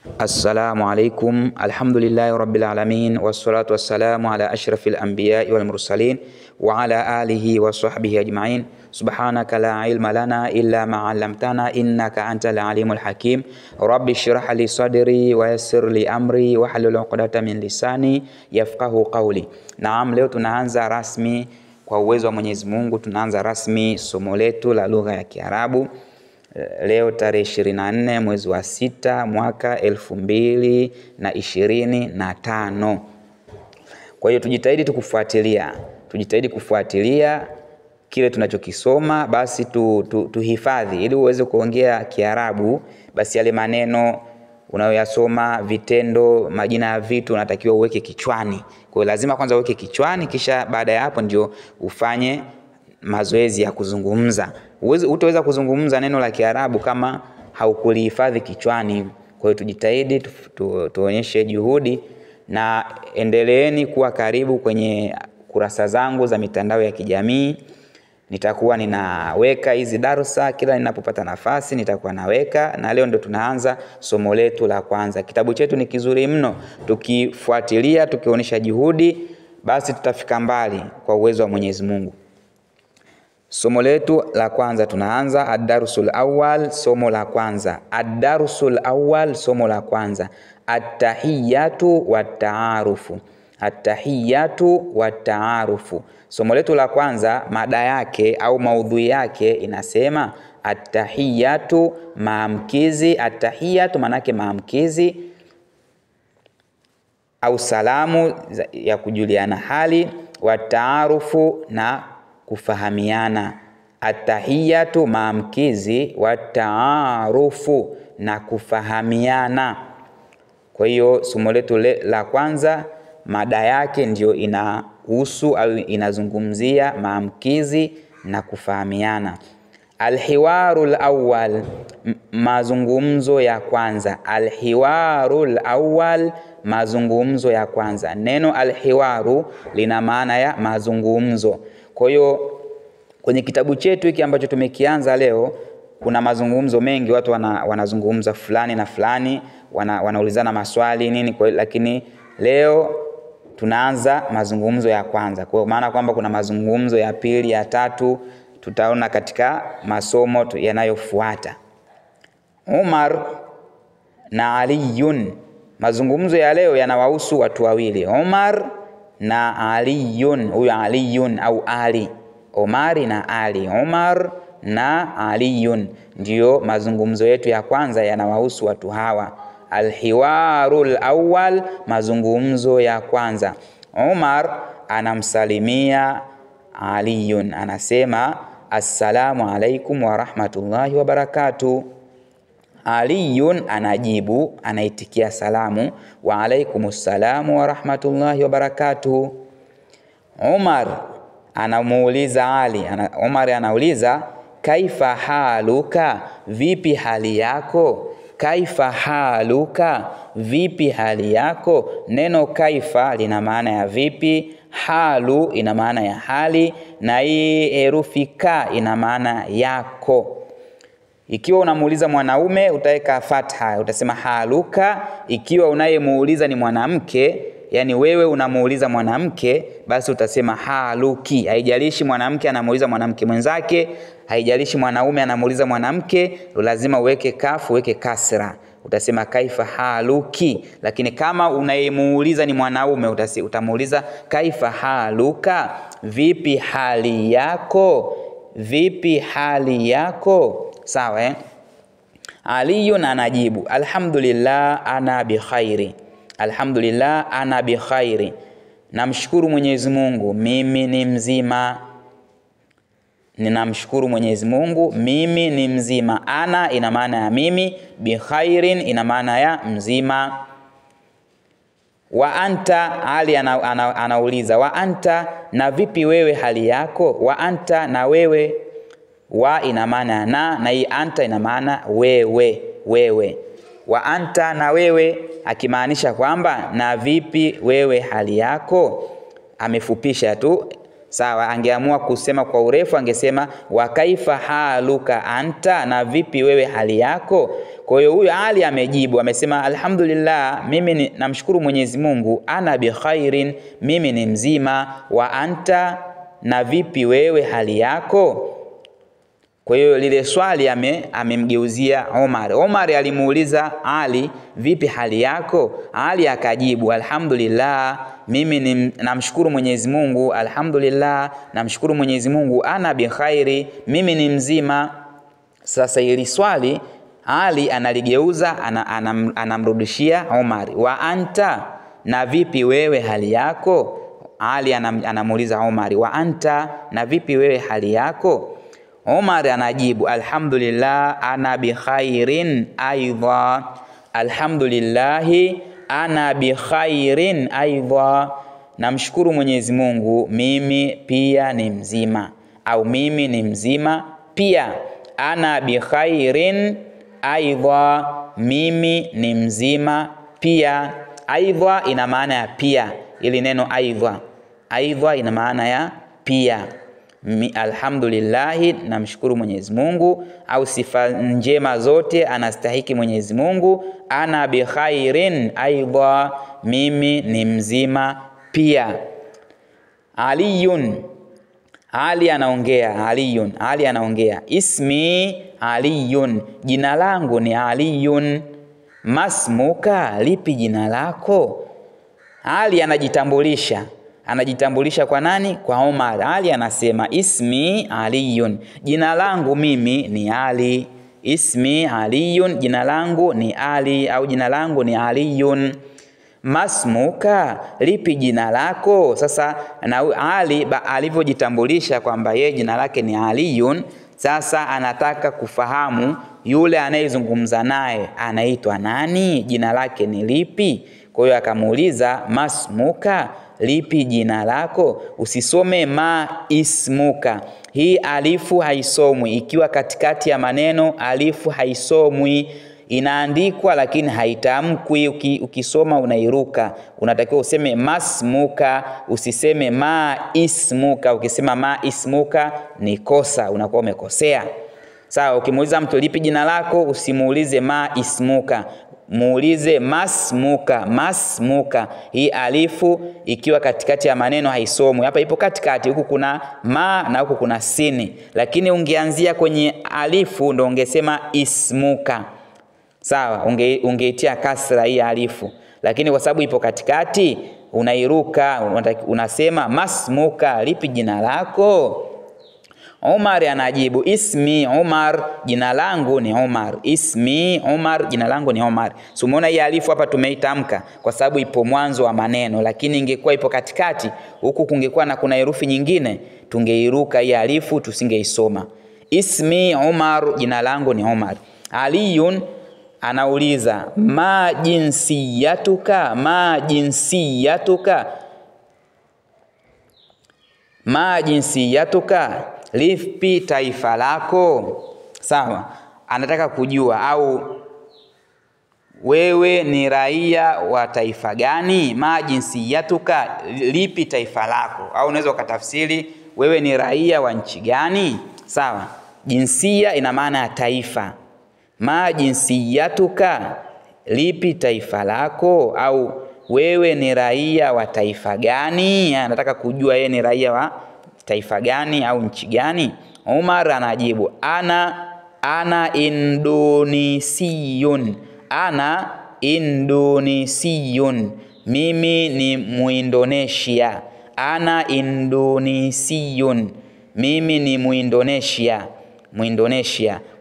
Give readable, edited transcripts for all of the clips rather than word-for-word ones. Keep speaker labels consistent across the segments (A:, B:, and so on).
A: Assalamu alaikum, alhamdulillahi rabbil alamin, wassalatu wassalamu ala ashrafil anbiya'i wal mursalin wa ala alihi wa sahbihi ajma'in. Subhanaka la ilma lana illa ma 'allamtana innaka antal alimul hakim. Rabbi shrah li sadri wa yassir li amri wa hlul 'uqdatam min lisani yafqahu qawli. Naam, leo tunaanza rasmi kwa uwezo wa Mwenyezi Mungu, tunaanza rasmi somo letu la lugha ya Kiarabu. Leo tarehe 24 mwezi wa 6 mwaka 2025. Kwa hiyo tujitahidi kufuatilia kile tunachokisoma, basi tuhifadhi ili uweze kuongea Kiarabu. Basi yale maneno unayoyasoma, vitendo, majina ya vitu unatakiwa uweke kichwani. Kwa hiyo lazima kwanza uweke kichwani, kisha baada ya hapo ndio ufanye mazoezi ya kuzungumza. Utaweza kuzungumza neno la Kiarabu kama haukulihifadhi kichwani. Kwa hiyo tujitahidi tuonyeshe juhudi, na endeleeni kuwa karibu kwenye kurasa zangu za mitandao ya kijamii. Nitakuwa ninaweka hizi darasa kila ninapopata nafasi, nitakuwa naweka. Na leo ndo tunaanza somo letu la kwanza. Kitabu chetu ni kizuri mno, tukifuatilia, tukionyesha juhudi, basi tutafika mbali kwa uwezo wa Mwenyezi Mungu. Somo letu la kwanza tunaanza ad-darsul awwal, somo la kwanza. Ad-darsul awwal, somo la kwanza. At-tahiyatu wat-ta'arufu. At-tahiyatu wat-ta'arufu. Somo letu la kwanza, mada yake au maudhui yake inasema at-tahiyatu, maamkizi. At-tahiyatu manake maamkizi au salamu ya kujuliana hali, wat-ta'arufu na kufahamiana. At-tahiyatu maamkizi, wat-ta'arufu na kufahamiana. Kwa hiyo somo letu la kwanza mada yake ndio inahusu au inazungumzia maamkizi na kufahamiana. Al-hiwarul awwal, mazungumzo ya kwanza. Al-hiwarul awwal, mazungumzo ya kwanza. Neno al-hiwaru lina maana ya mazungumzo. Kwa hiyo kwenye kitabu chetu hiki ambacho tumekianza leo, kuna mazungumzo mengi, watu wanazungumza fulani na fulani, wanaulizana maswali nini. Kwa lakini leo tunaanza mazungumzo ya kwanza. Kwa maana kwamba kuna mazungumzo ya pili, ya tatu, tutaona katika masomo yanayofuata. Umar na Aliyun. Mazungumzo ya leo yanawahusu watu wawili, Umar na Aliyun. Huyu Aliyun au Ali, Omari na Ali. Umar na Aliyun ndio mazungumzo yetu ya kwanza, yanawahusu watu hawa. Al-hiwarul awwal, mazungumzo ya kwanza. Umar anamsalimia Aliyun, anasema assalamu alaikum wa rahmatullahi wa barakatuh. Aliyun anajibu, anaitikia salamu, wa alaikumussalam wa rahmatullahi wa barakatuh. Umar anamuuliza Ali, Umar anauliza kaifa haluka, vipi hali yako? Kaifa haluka, vipi hali yako? Neno kaifa lina maana ya vipi, halu ina maana ya hali, na hii herufi ka ina maana yako. Ikiwa unamuuliza mwanaume utaweka fatha, utasema haluka. Ikiwa unayemuuliza ni mwanamke, yani wewe unamuuliza mwanamke, basi utasema haluki. Haijalishi mwanamke anamuuliza mwanamke mwenzake, haijalishi mwanaume anamuuliza mwanamke, lazima uweke kafu, uweke kasra. Utasema kaifa haluki. Lakini kama unayemuuliza ni mwanaume, utamuuliza kaifa haluka, vipi hali yako? Vipi hali yako? Sawa Aliyun anajibu alhamdulillah ana bi khairi. Alhamdulillah ana bi khairi, namshukuru Mwenyezi Mungu mimi ni mzima. Ninamshukuru Mwenyezi Mungu mimi ni mzima. Ana ina maana ya mimi, bi khairin ina maana ya mzima. Wa anta, Ali anauliza wa anta, na vipi wewe hali yako? Wa anta, na wewe. Wa ina maana na hii anta ina maana wewe. Wa anta, na wewe, akimaanisha kwamba na vipi wewe hali yako. Amefupisha tu Sawa, angeamua kusema kwa urefu angesema wa kaifa haluka anta, na vipi wewe hali yako. Kwa hiyo huyu Ali amejibu, amesema alhamdulillah, mimi namshukuru Mwenyezi Mungu, ana bi khairin, mimi ni mzima, wa anta, na vipi wewe hali yako. Kwa hiyo lile swali amemgeuzia Omar. Omar alimuuliza Ali, vipi hali yako? Ali akajibu alhamdulillah, mimi namshukuru Mwenyezi Mungu, alhamdulillah, namshukuru Mwenyezi Mungu, ana bi khairi, mimi ni mzima. Sasa hili swali Ali analigeuza, anamrudishia Omar, wa anta, na vipi wewe hali yako. Ali anamuuliza Omar, wa anta, na vipi wewe hali yako. Omar anajibu alhamdulillah, ana bi khairin aidha, alhamdulillah, ana bi khairin aidha, namshukuru Mwenyezi Mungu, mimi pia ni mzima, au mimi ni mzima pia. Ana bi khairin aidha, mimi ni mzima pia. Aidha ina maana ya pia, ili neno aidha ina maana ya pia. Alhamdulillah, namshukuru Mwenyezi Mungu, au sifa njema zote anastahiki Mwenyezi Mungu. Ana bi khairin aidha, mimi ni mzima pia. Ali anaongea, ismi Aliyun, jina langu ni Aliyun. Masmuka, lipi jina lako. Ali anajitambulisha kwa nani? Kwa Omar. Ali anasema ismi Aliyun, jina langu mimi ni Ali. Ismi Aliyun, jina langu ni Ali, au jina langu ni Aliyun. Masmuka, lipi jina lako. Sasa na Ali alivyojitambulisha kwamba yeye jina lake ni Aliyun, sasa anataka kufahamu yule anayezungumza naye anaitwa nani, jina lake ni lipi. Kwa hiyo akamuuliza masmuka, lipi jina lako. Usisome ma ismuka, hii alifu haisomwi. Ikiwa katikati ya maneno alifu haisomwi, inaandikwa lakini haitamkwi. Ukisoma unairuka, unatakiwa useme masmuka, usiseme ma ismuka. Ukisema ma ismuka ni kosa, unakuwa umekosea. Sawa, ukimuuliza mtu lipi jina lako, usimuulize ma ismuka, muulize masmuka. Hii alifu ikiwa katikati ya maneno haisomwi. Hapa ipo katikati, huku kuna ma na huku kuna sini, lakini ungeanzia kwenye alifu ndo ungesema ismuka. Sawa, ungeitia kasra hii alifu, lakini kwa sababu ipo katikati unairuka, unasema masmuka, lipi jina lako. Omar anajibu ismi Omar, jina langu ni Omar. Ismi Omar, jina langu ni Omar. So umeona hii alifu hapa tumeitamka kwa sababu ipo mwanzo wa maneno, lakini ingekuwa ipo katikati, huku kungekuwa na kuna herufi nyingine, tungeiruka hii alifu, tusingeisoma. Ismi Omar, jina langu ni Omar. Aliyun anauliza ma jinsiyatuka, ma jinsiyatuka, lipi taifa lako. Sawa, anataka kujua au wewe ni raia wa taifa gani. Ma jinsiyatuka, lipi taifa lako, au unaweza ukatafsiri wewe ni raia wa nchi gani. Sawa, jinsia ina maana ya taifa. Ma jinsiyatuka, lipi taifa lako, au wewe ni raia wa taifa gani. Anataka kujua yeye ni raia wa taifa gani au nchi gani. Umar anajibu ana Indonesiyun, ana Indonesiyun, mimi ni Muindonesia. Ana Indonesiyun, mimi ni Muindonesia.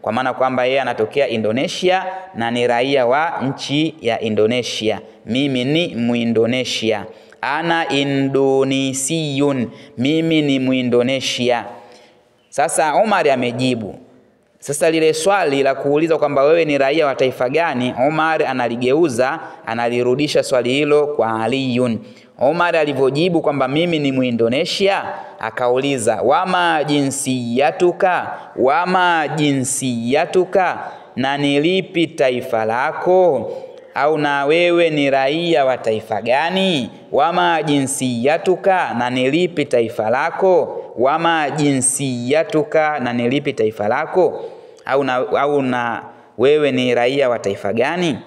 A: Kwa maana kwamba yeye anatokea Indonesia na ni raia wa nchi ya Indonesia. Mimi ni Muindonesia. Ana Indonesiyun, mimi ni Muindonesia. Sasa Omar amejibu. Sasa lile swali la kuuliza kwamba wewe ni raia wa taifa gani, Omar analigeuza, analirudisha swali hilo kwa Aliyun. Omar alivyojibu kwamba mimi ni Muindonesia, akauliza wama jinsiyatuka, na ni lipi taifa lako. au na wewe ni raia wa taifa gani? Wama jinsiyatuka, na nilipi taifa lako? Wama jinsiyatuka, na nilipi taifa lako? Au na wewe ni raia wa taifa gani?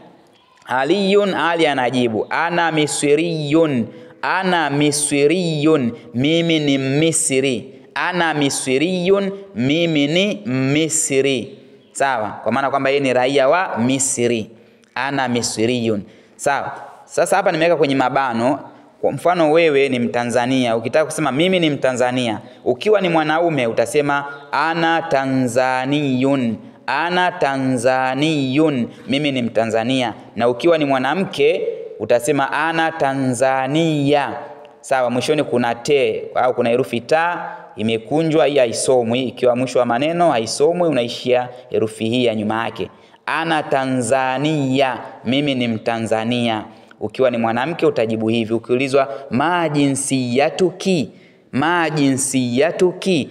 A: Aliyun, Ali anajibu, ana misriyun, ana misriyun, mimi ni Misri. Ana misriyun, mimi ni Misri. Sawa, kwa maana kwamba yeye ni raia wa Misri. Ana misriyun. Sawa. Sasa hapa nimeweka kwenye mabano. Kwa mfano wewe ni Mtanzania, ukitaka kusema mimi ni Mtanzania, ukiwa ni mwanaume utasema ana Tanzaniyun. Ana Tanzaniyun, mimi ni Mtanzania. Na ukiwa ni mwanamke utasema ana Tanzania. Sawa, mwishoni kuna te au kuna herufi ta imekunjwa, hii haisomwi. Ikiwa mwisho wa maneno haisomwi, unaishia herufi hii ya nyuma yake. Ana Tanzania, mimi ni Mtanzania. Ukiwa ni mwanamke utajibu hivi. Ukiulizwa ma jinsiyatuki, ma jinsiyatuki,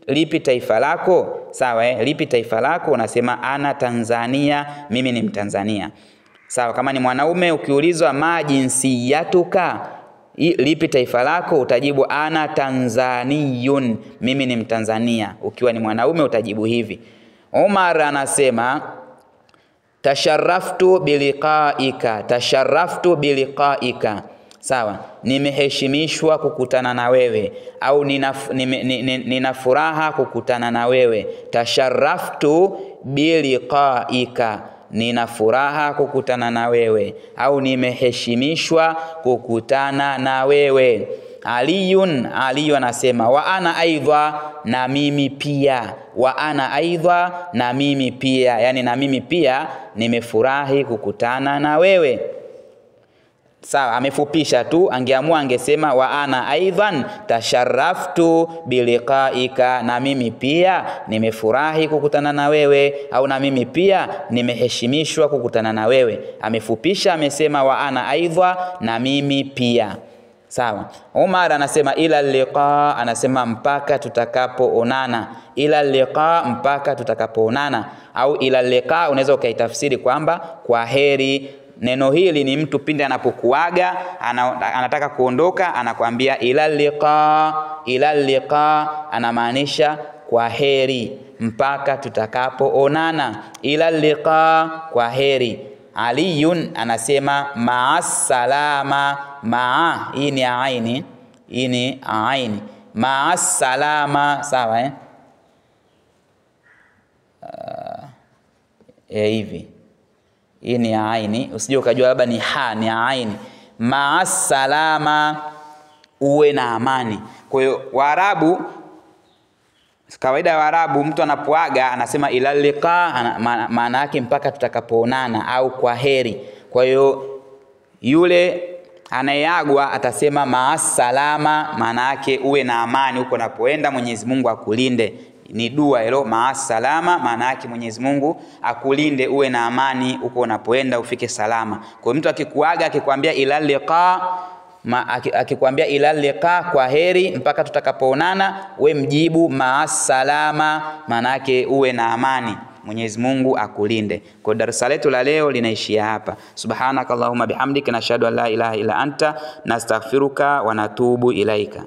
A: lipi taifa lako? Sawa, lipi taifa lako? Unasema ana Tanzania, mimi ni Mtanzania. Sawa, kama ni mwanaume ukiulizwa ma jinsiyatuka, lipi taifa lako? Utajibu ana Tanzaniyun, mimi ni Mtanzania. Ukiwa ni mwanaume utajibu hivi. Umar anasema tasharraftu biliqaika, tasharraftu biliqaika. Sawa, nimeheshimishwa kukutana na wewe, au nina furaha kukutana na wewe. Tasharraftu biliqaika, nina furaha kukutana na wewe, au nimeheshimishwa kukutana na wewe. Aliyun, Ali anasema wa ana aidha, na mimi pia. Wa ana aidha, na mimi pia, yani na mimi pia nimefurahi kukutana na wewe. Sawa, amefupisha tu. Angeamua angesema wa ana aidhan tasharraftu biliqaika, na mimi pia nimefurahi kukutana na wewe, au na mimi pia nimeheshimishwa kukutana na wewe. Amefupisha, amesema wa ana aidha, na mimi pia. Sawa. Umar anasema ila liqa, anasema mpaka tutakapoonana. Ila liqa, mpaka tutakapoonana. Au ila liqa unaweza ukaitafsiri kwamba kwa heri. Neno hili ni mtu pindi anapokuaga, anataka kuondoka, anakuambia ila liqa. Ila liqa anamaanisha kwa heri, mpaka tutakapoonana. Ila liqa, kwa heri. Aliyun anasema ma'as salama. Maa, hii ni aini, hii ni aini. Ma'as salama. Sawa, hivi. Hii ni aini, usije ukajua labda ni ha, ni aini. Ma'as salama, uwe na amani. Kwa hiyo Waarabu, kawaida ya Waarabu mtu anapoaga anasema ila liqa, maana yake mpaka tutakapoonana au kwa heri. Kwa hiyo yule anayeagwa atasema ma'as salama, maana yake uwe na amani huko unapoenda, Mwenyezi Mungu akulinde. Ni dua hilo, ma'as salama, maana yake Mwenyezi Mungu akulinde, uwe na amani huko unapoenda, ufike salama. Kwa mtu akikuaga akikwambia ila liqa, akikwambia ila liqa, kwa heri mpaka tutakapoonana, we mjibu ma'as salama, maana yake uwe na amani, Mwenyezi Mungu akulinde. Kwa darasa letu la leo linaishia hapa. Subhanakallahumma bihamdika nashhadu an la ilaha illa anta nastaghfiruka wa natubu ilaika.